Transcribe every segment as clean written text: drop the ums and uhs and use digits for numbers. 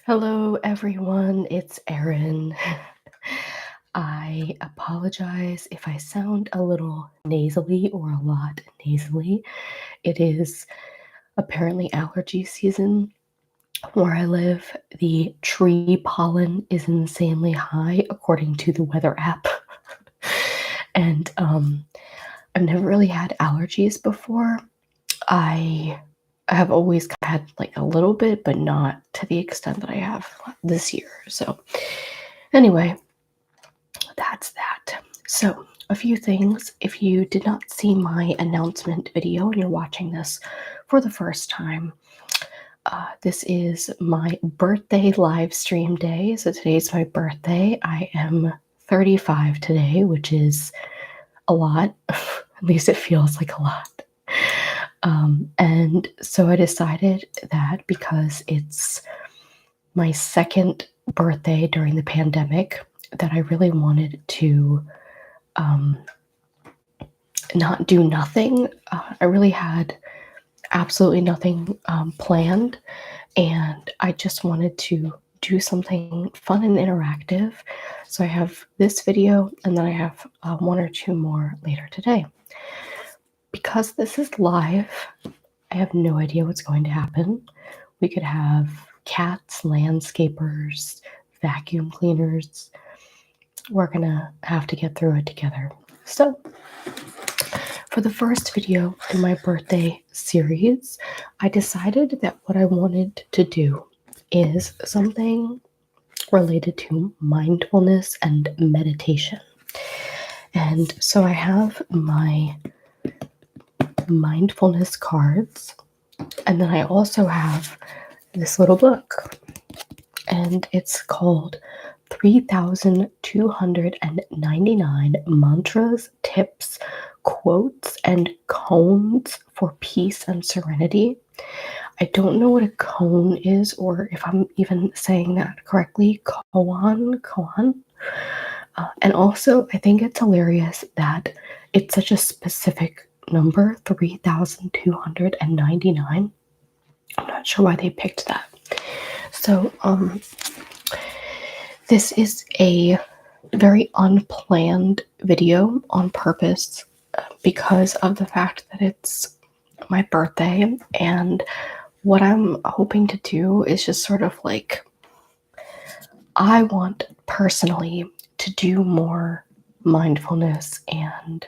Hello, everyone. It's Erin. I apologize if I sound a little nasally or a lot nasally. It is apparently allergy season where I live. The tree pollen is insanely high, according to the weather app. and I've never really had allergies before. I have always had like a little bit, but not to the extent that I have this year. So, anyway, that's that. So, a few things. If you did not see my announcement video and you're watching this for the first time, this is my birthday live stream day. So, today's my birthday. I am 35 today, which is a lot. At least it feels like a lot. And so I decided that because it's my second birthday during the pandemic, that I really wanted to not do nothing. I really had absolutely nothing planned, and I just wanted to do something fun and interactive. So I have this video, and then I have one or two more later today. Because this is live, I have no idea what's going to happen. We could have cats, landscapers, vacuum cleaners. We're gonna have to get through it together. So, for the first video in my birthday series, I decided that what I wanted to do is something related to mindfulness and meditation. And so I have my mindfulness cards, and then I also have this little book, and it's called 3,299 Mantras, Tips, Quotes, and Koans for Peace and Serenity. I don't know what a koan is, or if I'm even saying that correctly. Koan. And also, I think it's hilarious that it's such a specific number, 3,299. I'm not sure why they picked that. So, this is a very unplanned video on purpose because of the fact that it's my birthday, and what I'm hoping to do is just sort of like, I want personally to do more mindfulness and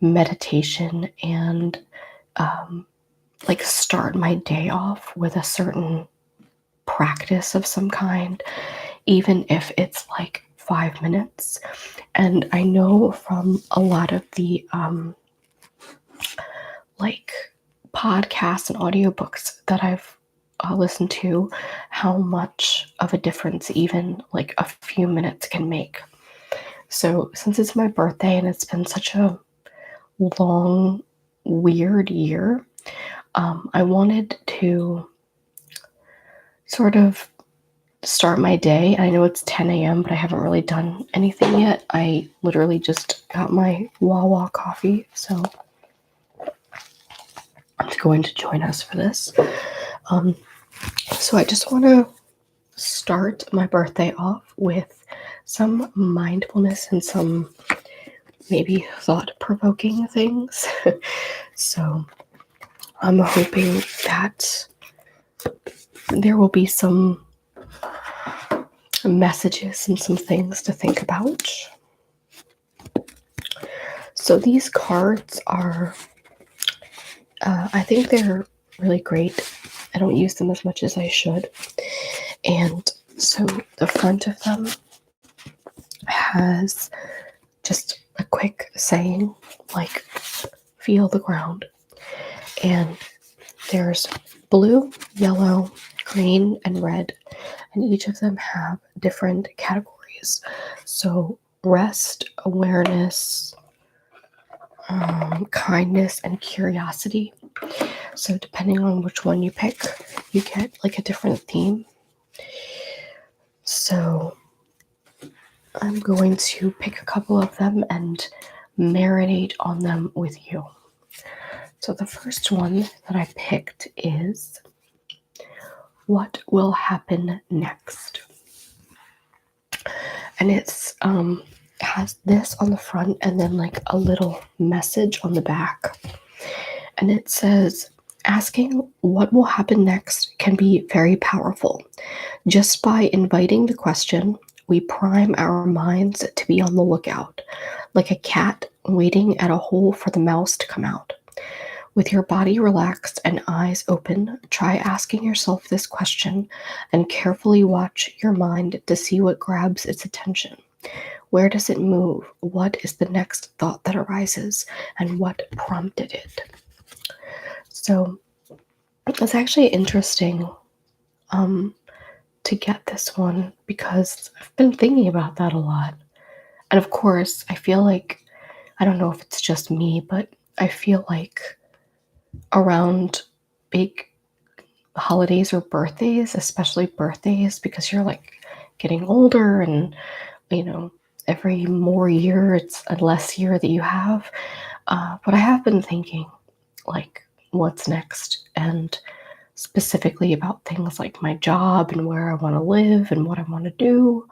meditation and like start my day off with a certain practice of some kind, even if it's like 5 minutes. And I know from a lot of the like podcasts and audiobooks that I've listened to, how much of a difference even like a few minutes can make. So since it's my birthday and it's been such a long, weird year, I wanted to sort of start my day. I know it's 10 a.m., but I haven't really done anything yet. I literally just got my Wawa coffee, so I'm going to join us for this. So I just want to start my birthday off with some mindfulness and some maybe thought-provoking things. So I'm hoping that there will be some messages and some things to think about. So these cards are, I think they're really great. I don't use them as much as I should. And so the front of them has just a quick saying like, feel the ground. And there's blue, yellow, green, and red. And each of them have different categories. So rest, awareness, kindness, and curiosity. So depending on which one you pick, you get like a different theme. So I'm going to pick a couple of them and marinate on them with you. So the first one that I picked is what will happen next? And it's has this on the front and then like a little message on the back. And it says, asking what will happen next can be very powerful. Just by inviting the question, we prime our minds to be on the lookout, like a cat waiting at a hole for the mouse to come out. With your body relaxed and eyes open, try asking yourself this question and carefully watch your mind to see what grabs its attention. Where does it move? What is the next thought that arises? And what prompted it? So it's actually interesting to get this one because I've been thinking about that a lot. And of course, I feel like, I don't know if it's just me, but I feel like around big holidays or birthdays, especially birthdays, because you're like getting older and, you know, every more year, it's a less year that you have. But I have been thinking, like, what's next? And specifically about things like my job and where I want to live and what I want to do.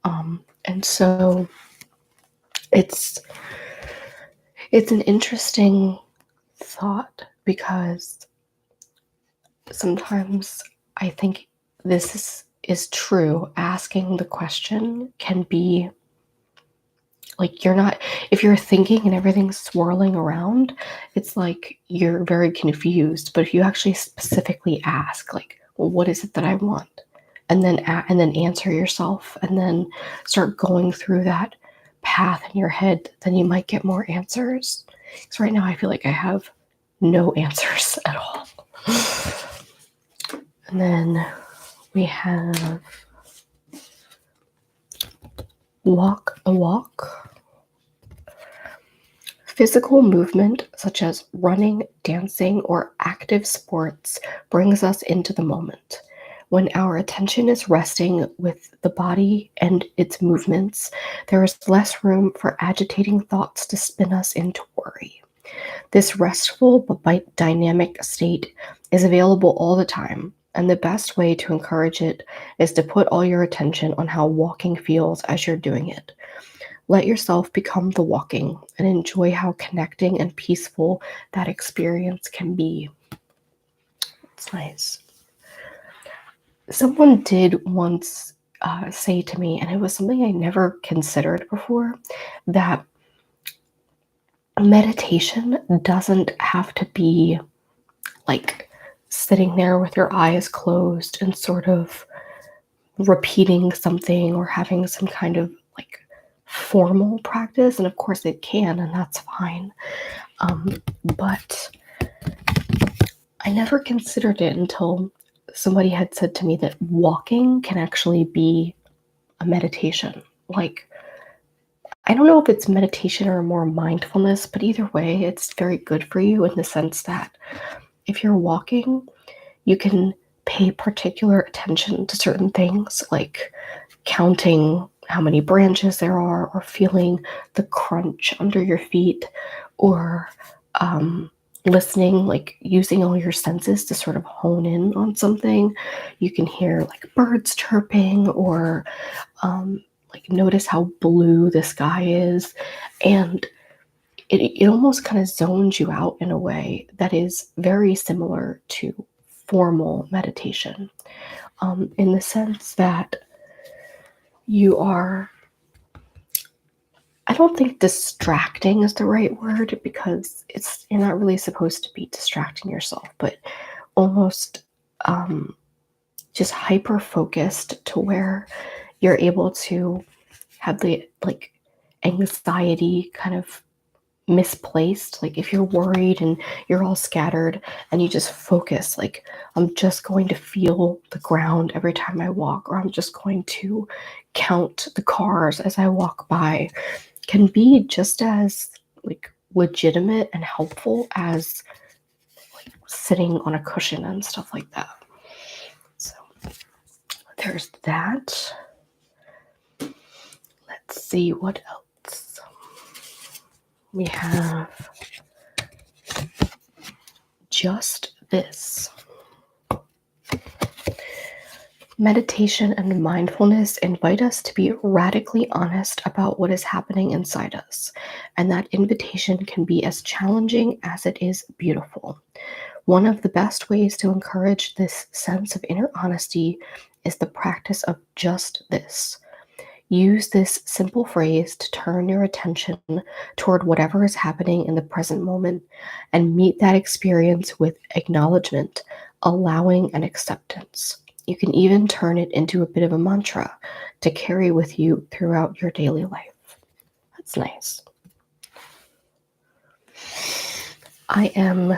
And so it's an interesting thought because sometimes I think this is true. Asking the question can be like you're not, if you're thinking and everything's swirling around, it's like you're very confused. But if you actually specifically ask, like, well, what is it that I want? And then answer yourself and then start going through that path in your head, then you might get more answers. Because right now I feel like I have no answers at all. And then we have walk the walk. Physical movement, such as running, dancing, or active sports, brings us into the moment. When our attention is resting with the body and its movements, there is less room for agitating thoughts to spin us into worry. This restful but dynamic state is available all the time, and the best way to encourage it is to put all your attention on how walking feels as you're doing it. Let yourself become the walking and enjoy how connecting and peaceful that experience can be. It's nice. Someone did once say to me, and it was something I never considered before, that meditation doesn't have to be like sitting there with your eyes closed and sort of repeating something or having some kind of like formal practice. And of course it can, and that's fine. But I never considered it until somebody had said to me that walking can actually be a meditation. Like, I don't know if it's meditation or more mindfulness, but either way, it's very good for you in the sense that if you're walking, you can pay particular attention to certain things like counting how many branches there are or feeling the crunch under your feet or listening, like using all your senses to sort of hone in on something. You can hear like birds chirping or like notice how blue the sky is. And it almost kind of zones you out in a way that is very similar to formal meditation, in the sense that you are, I don't think distracting is the right word because you're not really supposed to be distracting yourself, but almost just hyper focused to where you're able to have the like anxiety kind of misplaced. Like if you're worried and you're all scattered and you just focus, like I'm just going to feel the ground every time I walk, or I'm just going to count the cars as I walk by, can be just as like legitimate and helpful as like sitting on a cushion and stuff like that. So there's that. Let's see what else. We have just this. Meditation and mindfulness invite us to be radically honest about what is happening inside us, and that invitation can be as challenging as it is beautiful. One of the best ways to encourage this sense of inner honesty is the practice of just this. Use this simple phrase to turn your attention toward whatever is happening in the present moment and meet that experience with acknowledgement, allowing, and acceptance. You can even turn it into a bit of a mantra to carry with you throughout your daily life. That's nice. I am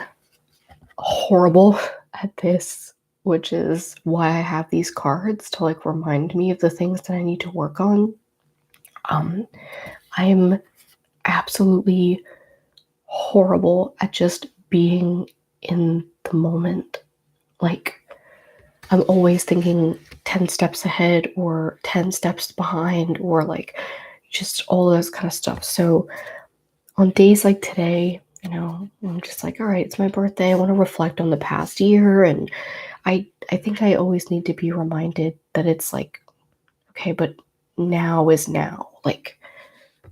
horrible at this, which is why I have these cards to like remind me of the things that I need to work on. I'm absolutely horrible at just being in the moment. Like, I'm always thinking 10 steps ahead or 10 steps behind or like just all those kind of stuff. So on days like today, I'm just like, all right, it's my birthday. I want to reflect on the past year. And I think I always need to be reminded that it's like, okay, but now is now. Like,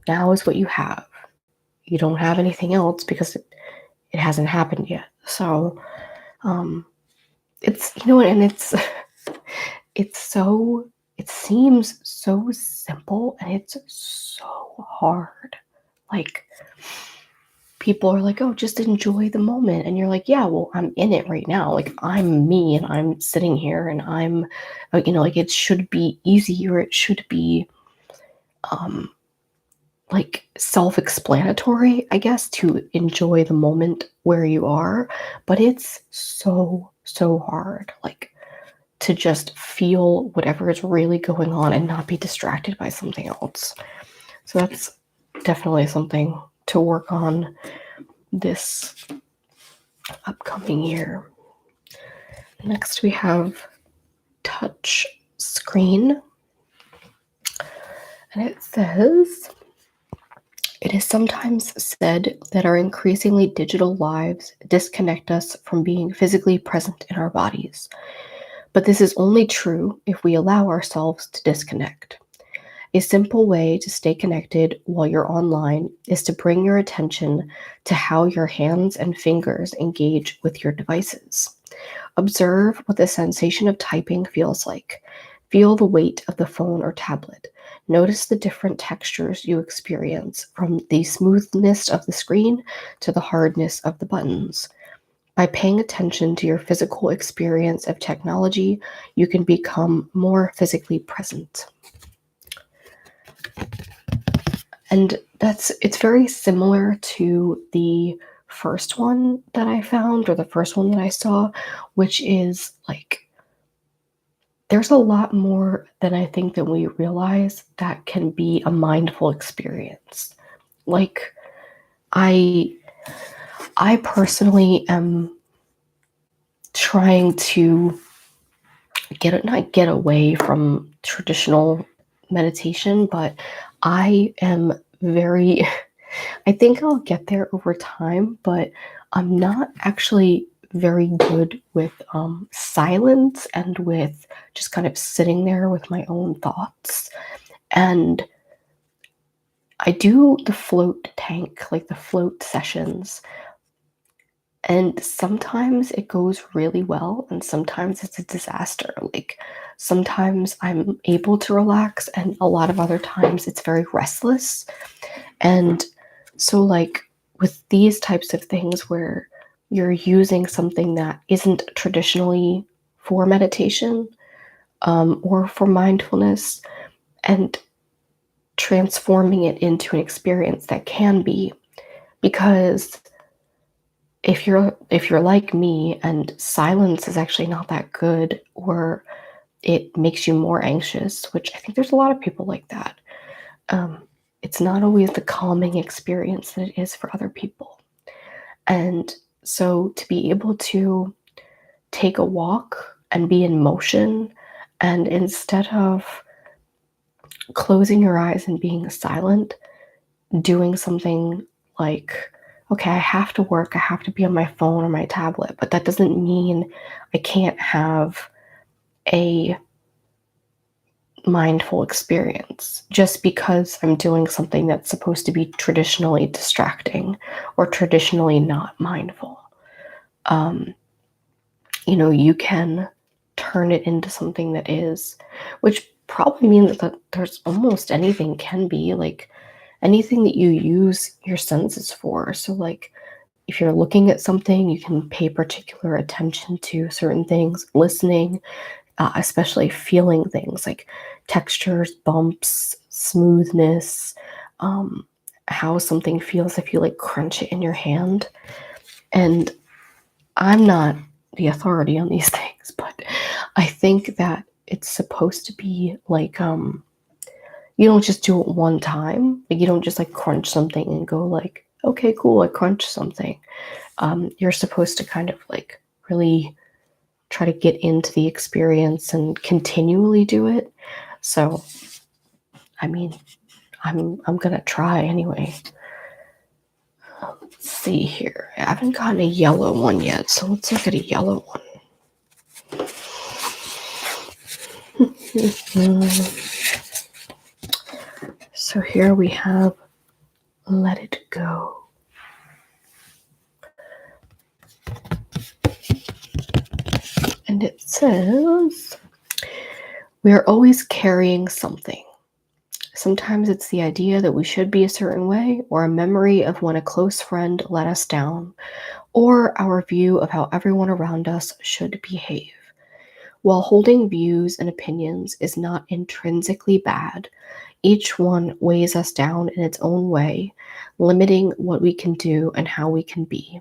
now is what you have. You don't have anything else because it hasn't happened yet. So um it's and it's so it seems so simple and it's so hard. Like, people are like, oh, just enjoy the moment, and you're like, yeah, well, I'm in it right now. Like, I'm me and I'm sitting here and I'm like, it should be easy, or it should be um like self-explanatory, I guess, to enjoy the moment where you are, but it's so hard, like, to just feel whatever is really going on and not be distracted by something else. So that's definitely something to work on this upcoming year. Next, we have touch screen, and it says, it is sometimes said that our increasingly digital lives disconnect us from being physically present in our bodies. But this is only true if we allow ourselves to disconnect. A simple way to stay connected while you're online is to bring your attention to how your hands and fingers engage with your devices. Observe what the sensation of typing feels like. Feel the weight of the phone or tablet. Notice the different textures you experience, from the smoothness of the screen to the hardness of the buttons. By paying attention to your physical experience of technology, you can become more physically present. And it's very similar to the first one that I found, or the first one that I saw, which is like, there's a lot more than I think that we realize that can be a mindful experience. Like, I personally am trying to not get away from traditional meditation, but I am very I think I'll get there over time, but I'm not actually very good with silence and with just kind of sitting there with my own thoughts. And I do the float tank, like the float sessions. And sometimes it goes really well, and sometimes it's a disaster. Like, sometimes I'm able to relax, and a lot of other times it's very restless. And so, like, with these types of things where you're using something that isn't traditionally for meditation, or for mindfulness, and transforming it into an experience that can be, because if you're like me and silence is actually not that good, or it makes you more anxious, which I think there's a lot of people like that, it's not always the calming experience that it is for other people. And so to be able to take a walk and be in motion, and instead of closing your eyes and being silent, doing something like, okay, I have to work, I have to be on my phone or my tablet, but that doesn't mean I can't have a mindful experience just because I'm doing something that's supposed to be traditionally distracting or traditionally not mindful. Um, you can turn it into something that is, which probably means that there's almost anything can be like anything that you use your senses for. So, like, if you're looking at something, you can pay particular attention to certain things, listening, especially feeling things like textures, bumps, smoothness, um, how something feels if you like crunch it in your hand. And I'm not the authority on these things, but I think that it's supposed to be like you don't just do it one time. Like you don't just like crunch something and go like, okay, cool, I crunched something. You're supposed to kind of like really try to get into the experience and continually do it. So, I mean, I'm gonna try anyway. Let's see here. I haven't gotten a yellow one yet, so let's look at a yellow one. So here we have Let It Go. And it says, we are always carrying something. Sometimes it's the idea that we should be a certain way, or a memory of when a close friend let us down, or our view of how everyone around us should behave. While holding views and opinions is not intrinsically bad, each one weighs us down in its own way, limiting what we can do and how we can be.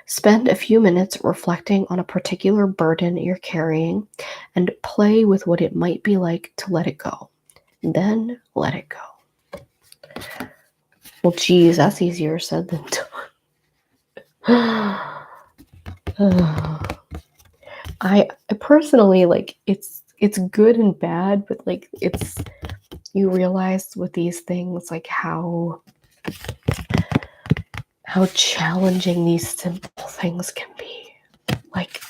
Spend a few minutes reflecting on a particular burden you're carrying and play with what it might be like to let it go. Then let it go. Well, geez, that's easier said than done. I personally like it's good and bad, but like it's you realize with these things like how challenging these simple things can be. Like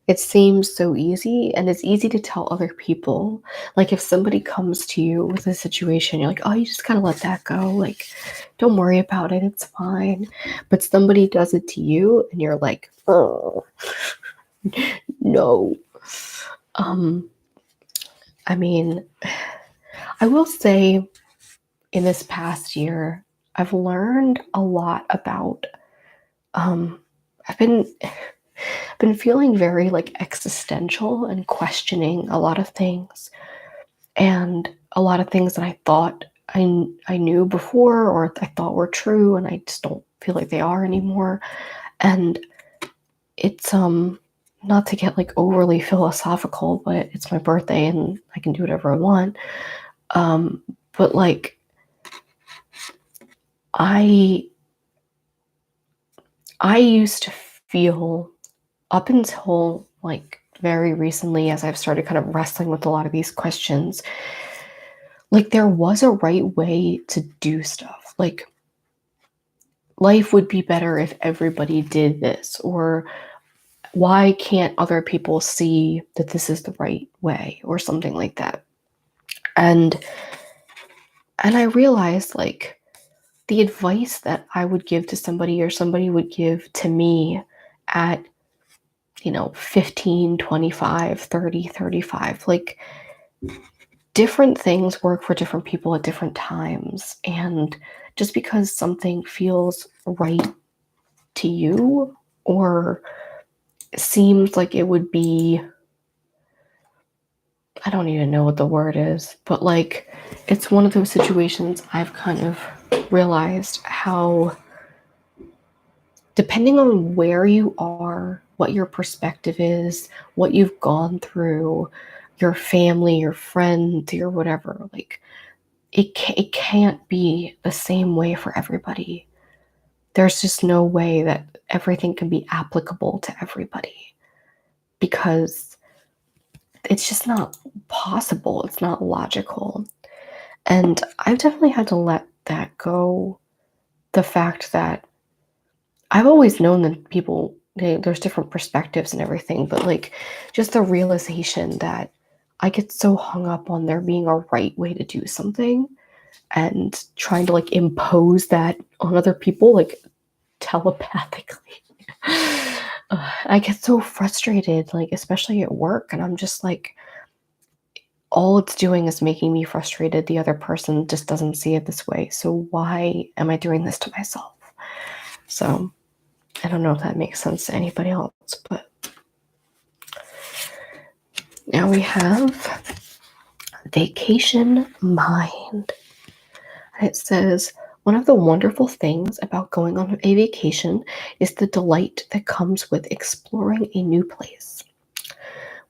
it seems so easy, and it's easy to tell other people. Like if somebody comes to you with a situation, you're like, oh, you just gotta let that go. Like, don't worry about it, it's fine. But somebody does it to you and you're like, oh no. I mean, I will say in this past year, I've learned a lot about I've been feeling very like existential and questioning a lot of things, and a lot of things that I thought I knew before or I thought were true, and I just don't feel like they are anymore. And it's not to get like overly philosophical, but it's my birthday and I can do whatever I want. But like I used to feel up until like very recently, as I've started kind of wrestling with a lot of these questions, like there was a right way to do stuff. Like life would be better if everybody did this, or why can't other people see that this is the right way, or something like that. And I realized like the advice that I would give to somebody or somebody would give to me at 15, 25, 30, 35, like different things work for different people at different times. And just because something feels right to you or seems like it would be, I don't even know what the word is, but like it's one of those situations I've kind of realized how, depending on where you are, what your perspective is, what you've gone through, your family, your friends, your whatever, like it can't be the same way for everybody. There's just no way that everything can be applicable to everybody because it's just not possible. It's not logical. And I've definitely had to let that go. The fact that I've always known that there's different perspectives and everything, but like just the realization that I get so hung up on there being a right way to do something and trying to like impose that on other people, like telepathically. I get so frustrated, like especially at work, and I'm just like, all it's doing is making me frustrated. The other person just doesn't see it this way. So why am I doing this to myself? So I don't know if that makes sense to anybody else, but now we have vacation mind. It says, one of the wonderful things about going on a vacation is the delight that comes with exploring a new place.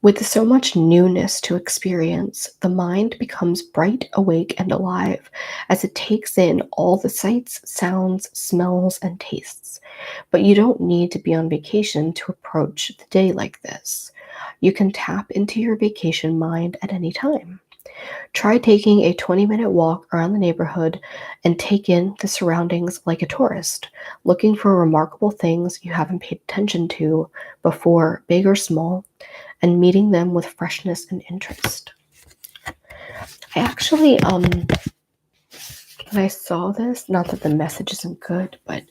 With so much newness to experience, the mind becomes bright, awake, and alive as it takes in all the sights, sounds, smells, and tastes. But you don't need to be on vacation to approach the day like this. You can tap into your vacation mind at any time. Try taking a 20-minute walk around the neighborhood and take in the surroundings like a tourist, looking for remarkable things you haven't paid attention to before, big or small, and meeting them with freshness and interest. I actually, when I saw this, not that the message isn't good, but it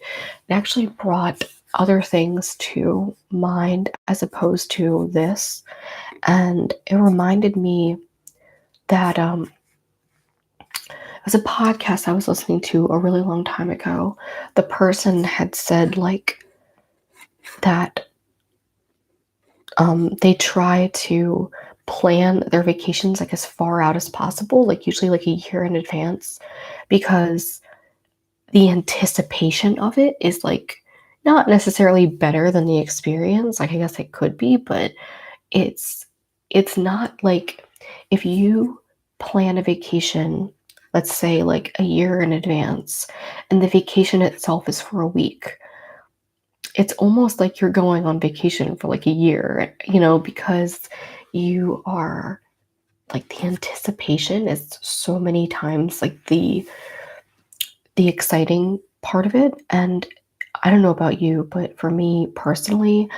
actually brought other things to mind as opposed to this. And it reminded me that as a podcast I was listening to a really long time ago, the person had said like that they try to plan their vacations like as far out as possible, like usually like a year in advance, because the anticipation of it is like not necessarily better than the experience. Like I guess it could be, but it's it's not like if you plan a vacation, let's say like a year in advance, and the vacation itself is for a week, it's almost like you're going on vacation for like a year, because you are like the anticipation is so many times like the exciting part of it. And I don't know about you, but for me personally,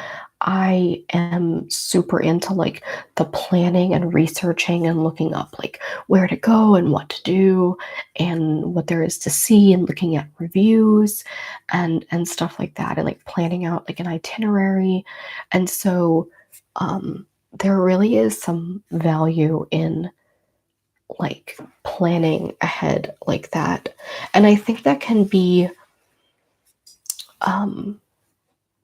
I am super into like the planning and researching and looking up like where to go and what to do and what there is to see and looking at reviews and stuff like that, and like planning out like an itinerary. And so there really is some value in like planning ahead like that. And I think that can be um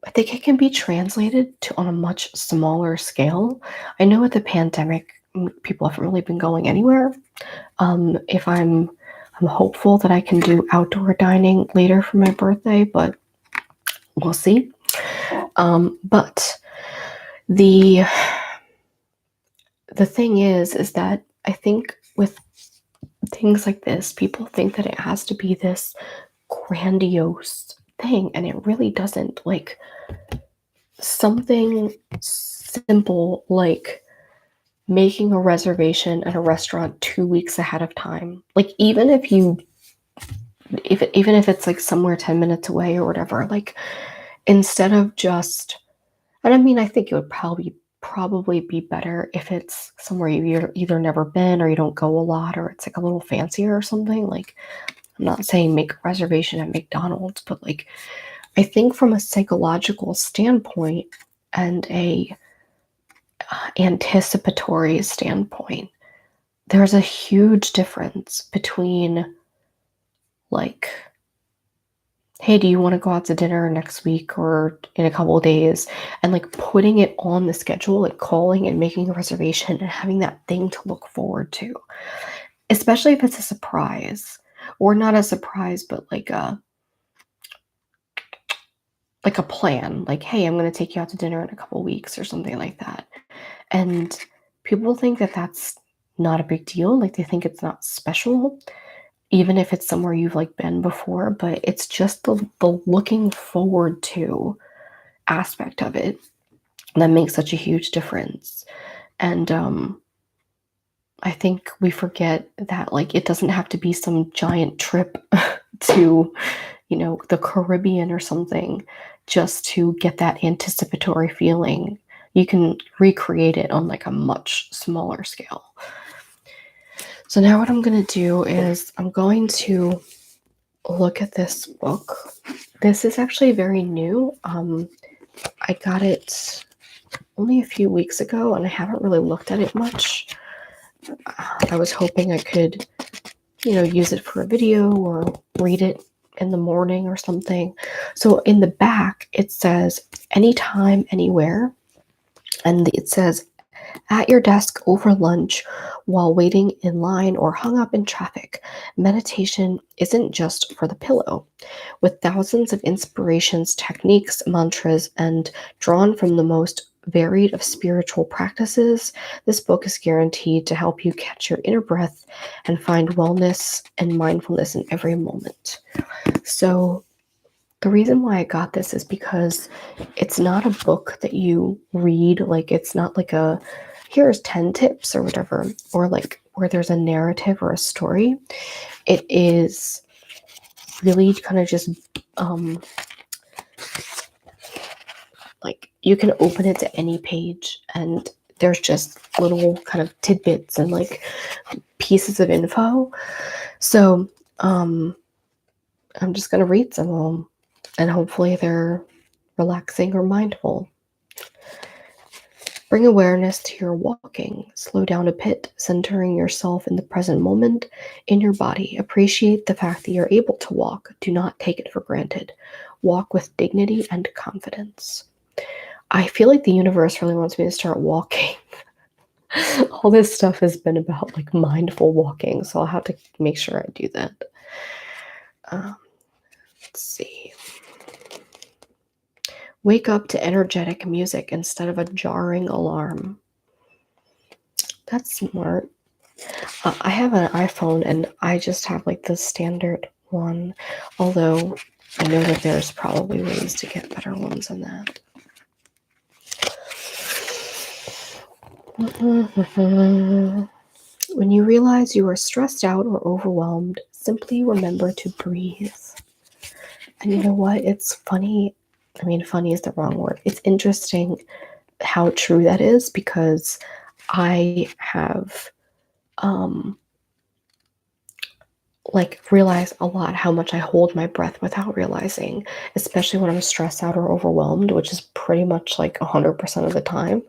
I think it can be translated to on a much smaller scale. I know with the pandemic, people haven't really been going anywhere. If I'm hopeful that I can do outdoor dining later for my birthday, but we'll see. But the the thing is that I think with things like this, people think that it has to be this grandiose thing, and it really doesn't. Like something simple like making a reservation at a restaurant 2 weeks ahead of time, like even if it's like somewhere 10 minutes away or whatever, like instead of just, and I mean I think it would probably be better if it's somewhere you've either never been or you don't go a lot, or it's like a little fancier or something. Like I'm not saying make a reservation at McDonald's, but like I think from a psychological standpoint and a anticipatory standpoint, there's a huge difference between like, hey, do you want to go out to dinner next week or in a couple of days? And like putting it on the schedule, like calling and making a reservation and having that thing to look forward to, especially if it's a surprise, or not a surprise, but like a plan, like, hey, I'm going to take you out to dinner in a couple of weeks or something like that. And people think that that's not a big deal. Like they think it's not special, even if it's somewhere you've like been before, but it's just the looking forward to aspect of it that makes such a huge difference. And I think we forget that like it doesn't have to be some giant trip to, the Caribbean or something just to get that anticipatory feeling. you can recreate it on like a much smaller scale. So now what I'm going to do is I'm going to look at this book. This is actually very new. I got it only a few weeks ago and I haven't really looked at it much. I was hoping I could, use it for a video or read it in the morning or something. So in the back, it says anytime, anywhere. And it says at your desk over lunch while waiting in line or hung up in traffic. Meditation isn't just for the pillow. With thousands of inspirations, techniques, mantras, and drawn from the most varied of spiritual practices, this book is guaranteed to help you catch your inner breath and find wellness and mindfulness in every moment. So, the reason why I got this is because it's not a book that you read, like it's not like a here's 10 tips or whatever, or like where there's a narrative or a story. It is really kind of just like you can open it to any page and there's just little kind of tidbits and like pieces of info. So I'm just going to read some of them and hopefully they're relaxing or mindful. Bring awareness to your walking. Slow down a bit, centering yourself in the present moment in your body. Appreciate the fact that you're able to walk. Do not take it for granted. Walk with dignity and confidence. I feel like the universe really wants me to start walking. All this stuff has been about like mindful walking, so I'll have to make sure I do that. Let's see. Wake up to energetic music instead of a jarring alarm. That's smart. I have an iPhone and I just have like the standard one, although I know that there's probably ways to get better ones than that. When you realize you are stressed out or overwhelmed, simply remember to breathe. And you know what? It's funny. I mean, funny is the wrong word. It's interesting how true that is because I have realize a lot how much I hold my breath without realizing, especially when I'm stressed out or overwhelmed, which is pretty much like 100% of the time.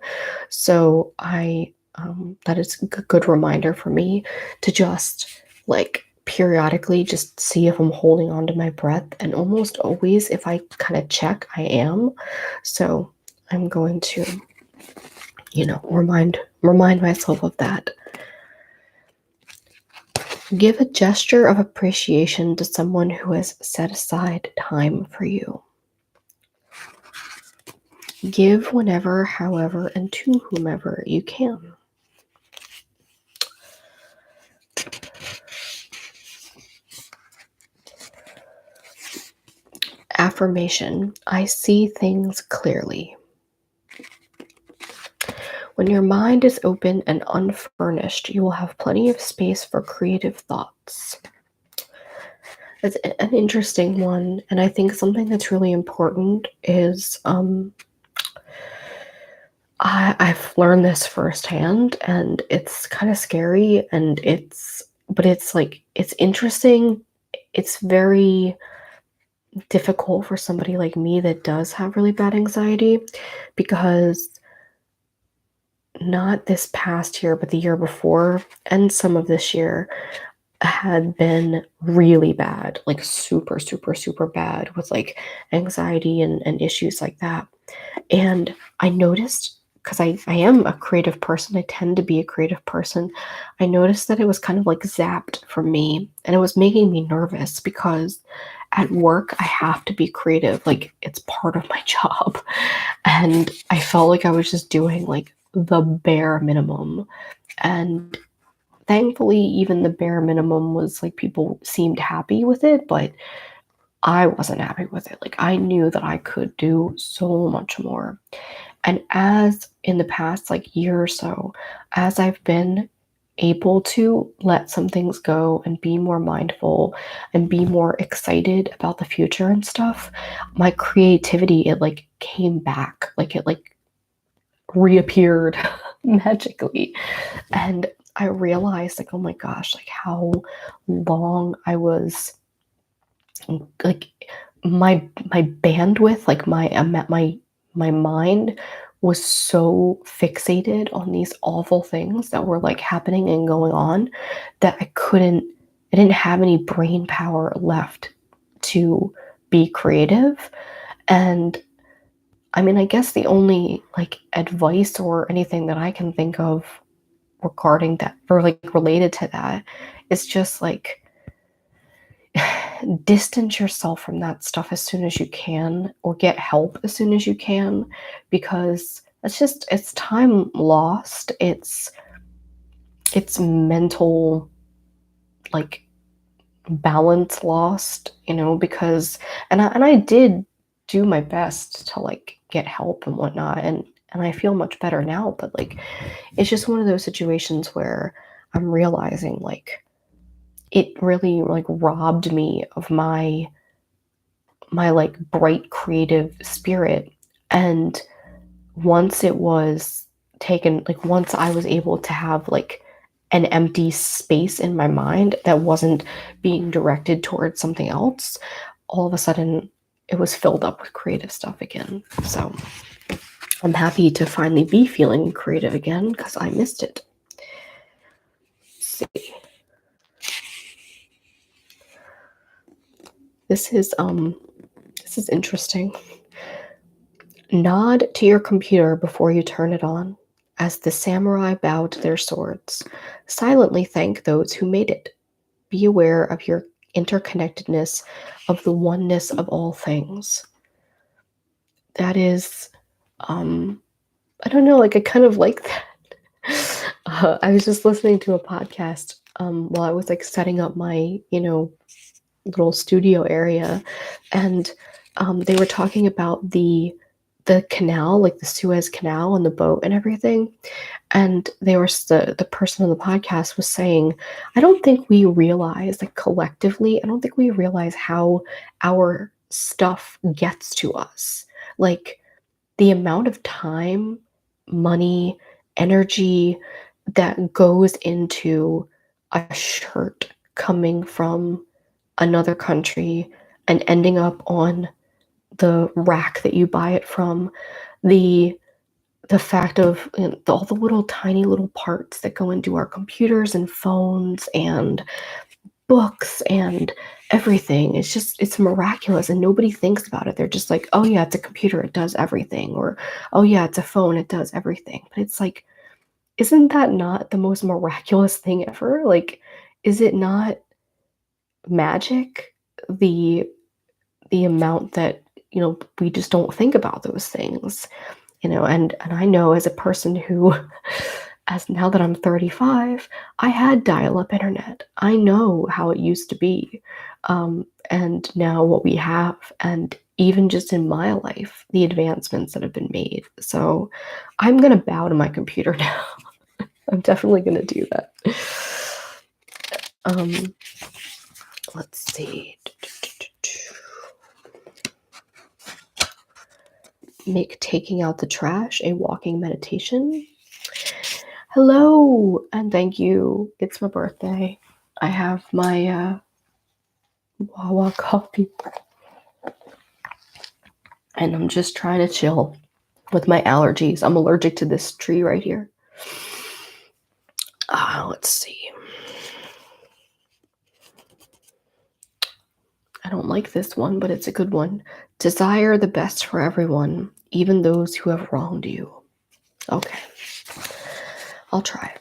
So that is a good reminder for me to just like periodically just see if I'm holding on to my breath, and almost always if I kind of check, I am. So I'm going to, remind myself of that. Give a gesture of appreciation to someone who has set aside time for you. Give whenever, however, and to whomever you can. Affirmation: I see things clearly. When your mind is open and unfurnished, you will have plenty of space for creative thoughts. It's an interesting one, and I think something that's really important is I've learned this firsthand, and it's kind of scary, and it's interesting. It's very difficult for somebody like me that does have really bad anxiety, because not this past year, but the year before and some of this year had been really bad, like super, super, super bad with like anxiety and issues like that. And I noticed, because I am a creative person, I tend to be a creative person, I noticed that it was kind of like zapped from me, and it was making me nervous because at work I have to be creative, like it's part of my job. And I felt like I was just doing like the bare minimum. And thankfully, even the bare minimum was like people seemed happy with it, but I wasn't happy with it. Like I knew that I could do so much more. And as in the past like year or so, as I've been able to let some things go and be more mindful and be more excited about the future and stuff, my creativity, it like came back. Like it like reappeared magically. And I realized, like, oh my gosh, like how long I was, like, my bandwidth, like my mind was so fixated on these awful things that were like happening and going on that I didn't have any brain power left to be creative. And I mean, I guess the only like advice or anything that I can think of regarding that, or like related to that, is just like distance yourself from that stuff as soon as you can, or get help as soon as you can, because it's time lost. It's mental, like, balance lost, because and I did do my best to like get help and whatnot, and I feel much better now, but like it's just one of those situations where I'm realizing like it really like robbed me of my like bright creative spirit. And once it was taken, like once I was able to have like an empty space in my mind that wasn't being directed towards something else, all of a sudden it was filled up with creative stuff again. So I'm happy to finally be feeling creative again because I missed it. Let's see. This is interesting. Nod to your computer before you turn it on. As the samurai bow to their swords, silently thank those who made it. Be aware of your interconnectedness, of the oneness of all things. That is, I don't know, like I kind of like that. I was just listening to a podcast while I was like setting up my, little studio area, and they were talking about the canal, like the Suez Canal and the boat and everything. And the person on the podcast was saying, I don't think we realize, like collectively, I don't think we realize how our stuff gets to us. Like the amount of time, money, energy that goes into a shirt coming from another country and ending up on the rack that you buy it from, the fact of, all the little tiny little parts that go into our computers and phones and books and everything. It's miraculous, and nobody thinks about it. They're just like, oh yeah, it's a computer, it does everything, or oh yeah, it's a phone, it does everything. But it's like, isn't that not the most miraculous thing ever? Like, is it not magic, the amount that, we just don't think about those things, and I know, as a person who, as now that I'm 35, I had dial-up internet. I know how it used to be, and now what we have, and even just in my life, the advancements that have been made. So I'm gonna bow to my computer now. I'm definitely gonna do that. Let's see. Make taking out the trash a walking meditation. Hello, and thank you. It's my birthday. I have my Wawa coffee, and I'm just trying to chill with my allergies. I'm allergic to this tree right here. Let's see. I don't like this one, but it's a good one. Desire the best for everyone, even those who have wronged you. Okay, I'll try.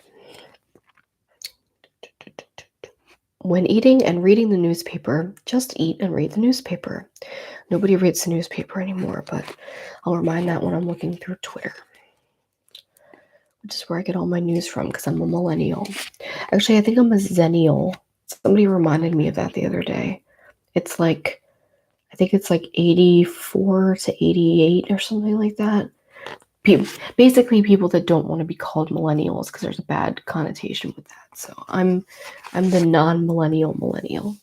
When eating and reading the newspaper, just eat and read the newspaper. Nobody reads the newspaper anymore, but I'll remind that when I'm looking through Twitter, which is where I get all my news from, because I'm a millennial. Actually, I think I'm a zennial. Somebody reminded me of that the other day. It's like, I think it's like 84 to 88 or something like that. Basically people that don't want to be called millennials, because there's a bad connotation with that. So I'm the non-millennial millennial.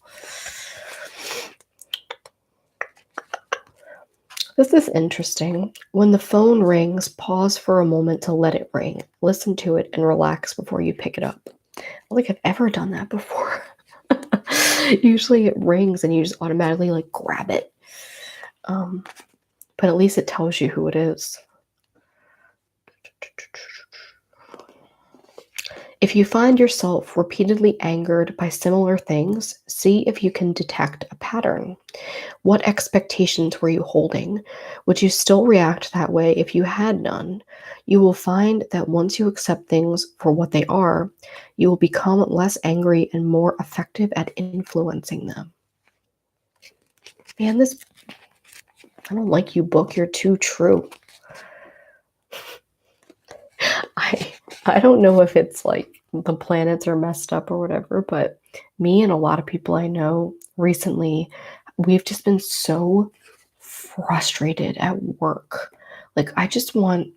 This is interesting. When the phone rings, pause for a moment to let it ring. Listen to it and relax before you pick it up. I don't think I've ever done that before. Usually it rings and you just automatically like grab it. But at least it tells you who it is. If you find yourself repeatedly angered by similar things, see if you can detect a pattern. What expectations were you holding? Would you still react that way if you had none? You will find that once you accept things for what they are, you will become less angry and more effective at influencing them. Man, this I don't like you, book. You're too true. I I don't know if it's like the planets are messed up or whatever, but me and a lot of people I know recently, we've just been so frustrated at work. Like I just want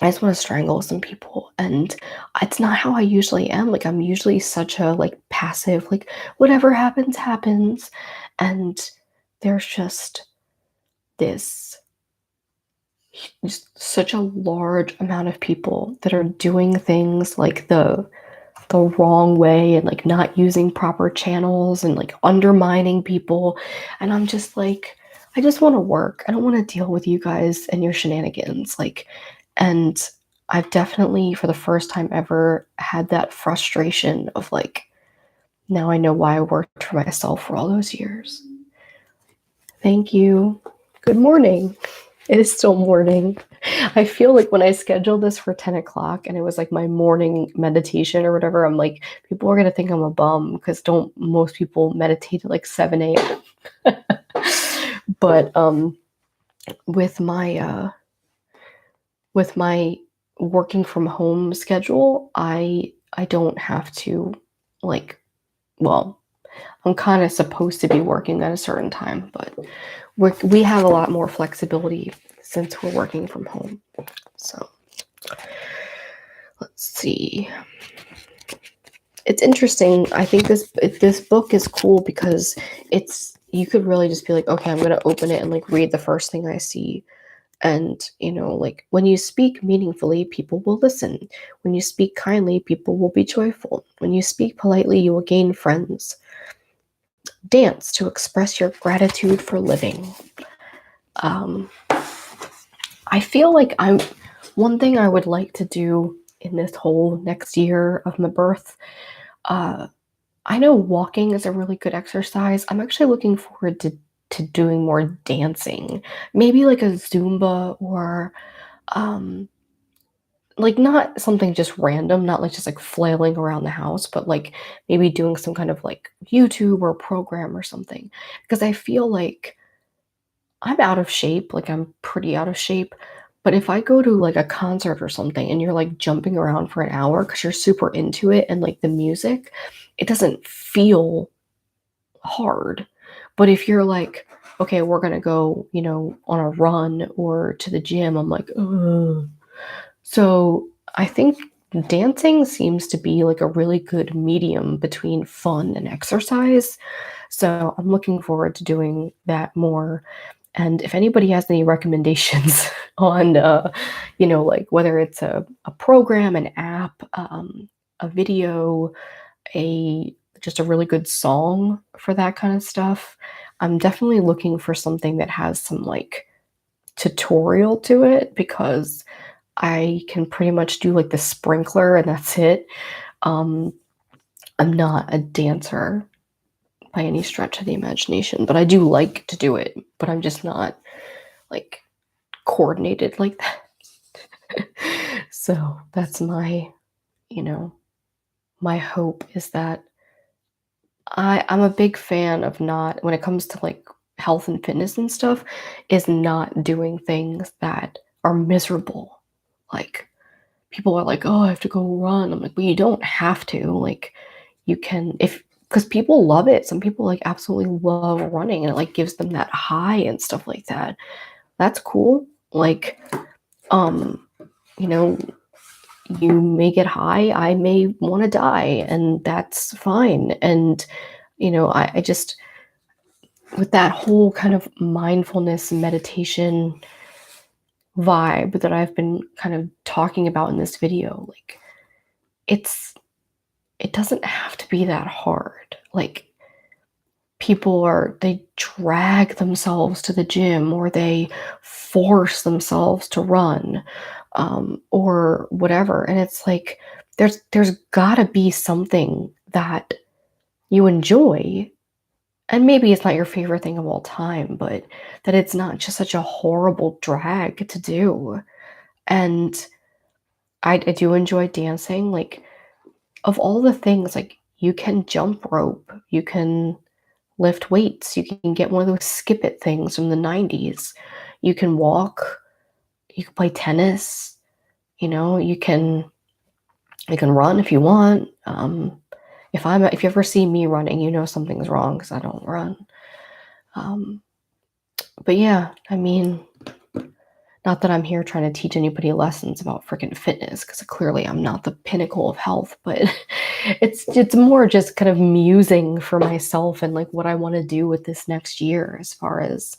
to strangle some people, and it's not how I usually am. Like I'm usually such a like passive, like whatever happens happens, and there's this just such a large amount of people that are doing things like the wrong way and like not using proper channels and like undermining people, and I'm just like I just want to work. I don't want to deal with you guys and your shenanigans, like. And I've definitely for the first time ever had that frustration of like now I know why I worked for myself for all those years. Thank you. Good morning. It is still morning. I feel like when I scheduled this for 10 o'clock and it was like my morning meditation or whatever, I'm like, people are going to think I'm a bum because don't most people meditate at like 7 a.m. But with my working from home schedule, I don't have to like, well, I'm kind of supposed to be working at a certain time, but we have a lot more flexibility since we're working from home. So let's see. It's interesting. I think this book is cool because you could really just be like, okay, I'm gonna open it and like read the first thing I see. And like when you speak meaningfully, people will listen. When you speak kindly, people will be joyful. When you speak politely, you will gain friends. Dance to express your gratitude for living. I feel like one thing I would like to do in this whole next year of my birth. I know walking is a really good exercise. I'm actually looking forward to doing more dancing, maybe like a Zumba or like not something just random, not like just like flailing around the house, but like maybe doing some kind of like YouTube or program or something. Because I feel like I'm out of shape, like I'm pretty out of shape. But if I go to like a concert or something and you're like jumping around for an hour because you're super into it and like the music, it doesn't feel hard. But if you're like, okay, we're gonna go, on a run or to the gym, I'm like, ugh. So I think dancing seems to be like a really good medium between fun and exercise. So I'm looking forward to doing that more. And if anybody has any recommendations on, like whether it's a program, an app, a video, just a really good song for that kind of stuff, I'm definitely looking for something that has some like tutorial to it because I can pretty much do like the sprinkler and that's it. Um, I'm not a dancer by any stretch of the imagination, but I do like to do it, but I'm just not like coordinated like that. So that's you know, my hope is that I'm a big fan of not when it comes to like health and fitness and stuff, is not doing things that are miserable. Like people are like, oh, I have to go run. I'm like, well, you don't have to. Like you can if because people love it. Some people like absolutely love running and it like gives them that high and stuff like that. That's cool. Like, um, you know, you may get high, I may want to die, and that's fine. And I just with that whole kind of mindfulness meditation vibe that I've been kind of talking about in this video, like it's it doesn't have to be that hard. Like they drag themselves to the gym or they force themselves to run, or whatever, and it's like there's got to be something that you enjoy, and maybe it's not your favorite thing of all time, but that it's not just such a horrible drag to do. And I do enjoy dancing. Like, of all the things, like, you can jump rope, you can lift weights, you can get one of those skip it things from the 90s, you can walk, you can play tennis, you can run if you want. If you ever see me running, you know something's wrong because I don't run. Um, but yeah, I mean, not that I'm here trying to teach anybody lessons about freaking fitness, because clearly I'm not the pinnacle of health, but it's more just kind of musing for myself and like what I want to do with this next year. As far as,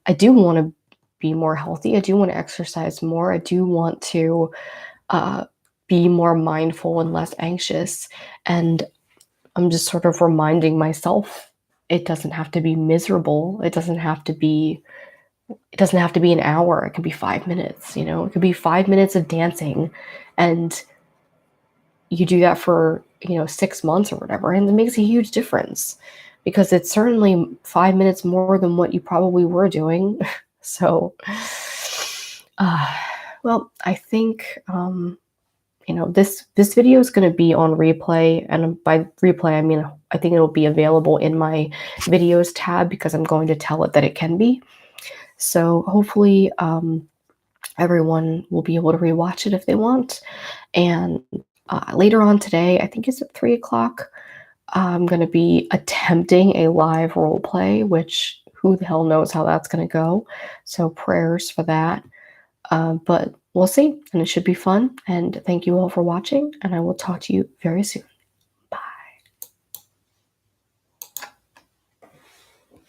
I do want to be more healthy, I do want to exercise more, I do want to uh, be more mindful and less anxious, and I'm just sort of reminding myself it doesn't have to be miserable. It doesn't have to be an hour. It can be 5 minutes, it could be 5 minutes of dancing, and you do that for, 6 months or whatever. And it makes a huge difference because it's certainly 5 minutes more than what you probably were doing. So, uh, well, I think, this video is going to be on replay. And by replay, I mean, I think it'll be available in my videos tab because I'm going to tell it that it can be. So hopefully, everyone will be able to rewatch it if they want. And later on today, I think it's at 3 o'clock, I'm going to be attempting a live role play, which who the hell knows how that's going to go. So prayers for that. But we'll see, and it should be fun. And thank you all for watching, and I will talk to you very soon.